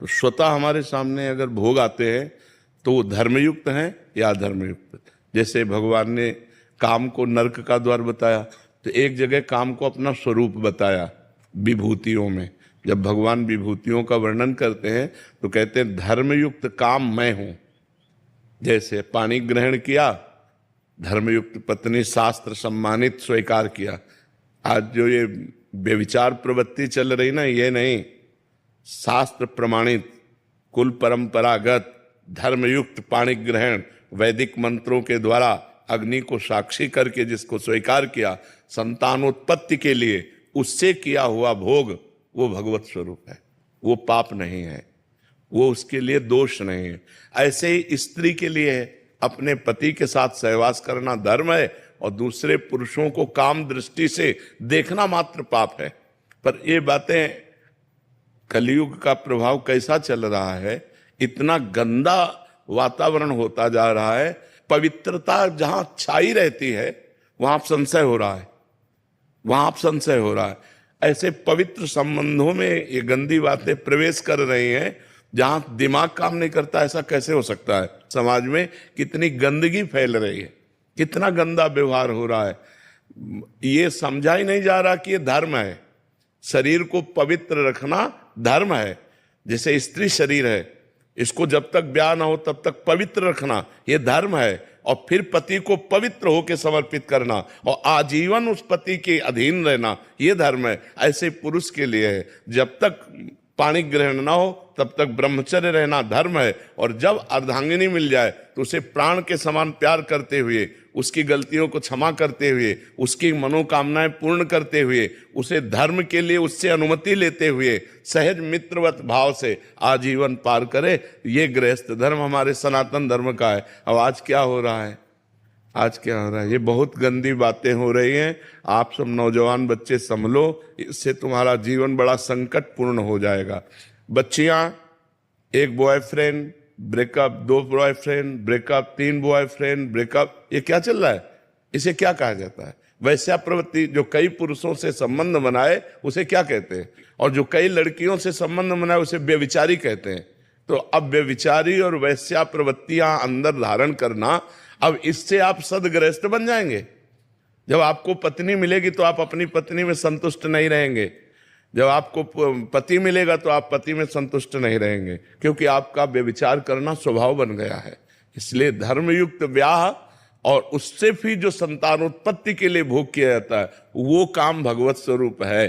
तो स्वतः हमारे सामने अगर भोग आते हैं तो वो धर्मयुक्त हैं या अधर्मयुक्त। जैसे भगवान ने काम को नरक का द्वार बताया, तो एक जगह काम को अपना स्वरूप बताया विभूतियों में। जब भगवान विभूतियों का वर्णन करते हैं तो कहते हैं धर्मयुक्त काम मैं हूं। जैसे पानी ग्रहण किया, धर्मयुक्त पत्नी शास्त्र सम्मानित स्वीकार किया। आज जो ये व्यभिचार प्रवृत्ति चल रही ना, ये नहीं, शास्त्र प्रमाणित कुल परंपरागत धर्मयुक्त पाणी ग्रहण वैदिक मंत्रों के द्वारा अग्नि को साक्षी करके जिसको स्वीकार किया संतानोत्पत्ति के लिए, उससे किया हुआ भोग वो भगवत स्वरूप है, वो पाप नहीं है, वो उसके लिए दोष नहीं है। ऐसे ही स्त्री के लिए अपने पति के साथ सहवास करना धर्म है और दूसरे पुरुषों को काम दृष्टि से देखना मात्र पाप है। पर ये बातें, कलयुग का प्रभाव कैसा चल रहा है, इतना गंदा वातावरण होता जा रहा है। पवित्रता जहां छाई रहती है वहां आप संशय हो रहा है, वहां आप संशय हो रहा है। ऐसे पवित्र संबंधों में ये गंदी बातें प्रवेश कर रही हैं जहां दिमाग काम नहीं करता। ऐसा कैसे हो सकता है? समाज में कितनी गंदगी फैल रही है, कितना गंदा व्यवहार हो रहा है। ये समझा ही नहीं जा रहा कि ये धर्म है। शरीर को पवित्र रखना धर्म है। जैसे स्त्री शरीर है, इसको जब तक ब्याह ना हो तब तक पवित्र रखना ये धर्म है। और फिर पति को पवित्र होकर समर्पित करना और आजीवन उस पति के अधीन रहना ये धर्म है। ऐसे पुरुष के लिए है, जब तक पाणी ग्रहण ना हो तब तक ब्रह्मचर्य रहना धर्म है। और जब अर्धांगिनी मिल जाए तो उसे प्राण के समान प्यार करते हुए, उसकी गलतियों को क्षमा करते हुए, उसकी मनोकामनाएं पूर्ण करते हुए, उसे धर्म के लिए उससे अनुमति लेते हुए सहज मित्रवत भाव से आजीवन पार करे। ये गृहस्थ धर्म हमारे सनातन धर्म का है। अब आज क्या हो रहा है, आज क्या हो रहा है, ये बहुत गंदी बातें हो रही हैं। आप सब नौजवान बच्चे संभलो, इससे तुम्हारा जीवन बड़ा संकटपूर्ण हो जाएगा। बच्चियां, एक बॉयफ्रेंड ब्रेकअप, दो बॉयफ्रेंड ब्रेकअप, तीन बॉयफ्रेंड ब्रेकअप, ये क्या चल रहा है? इसे क्या कहा जाता है? वैश्या प्रवृत्ति। जो कई पुरुषों से संबंध बनाए उसे क्या कहते हैं? और जो कई लड़कियों से संबंध बनाए उसे व्यभिचारी कहते हैं। तो अब व्यभिचारी और वैश्या प्रवृत्तियां अंदर धारण करना, अब इससे आप सदगृहस्थ बन जाएंगे। जब आपको पत्नी मिलेगी तो आप अपनी पत्नी में संतुष्ट नहीं रहेंगे, जब आपको पति मिलेगा तो आप पति में संतुष्ट नहीं रहेंगे, क्योंकि आपका व्यभिचार करना स्वभाव बन गया है। इसलिए धर्मयुक्त ब्याह और उससे भी जो संतानोत्पत्ति के लिए भोग किया जाता है वो काम भगवत स्वरूप है।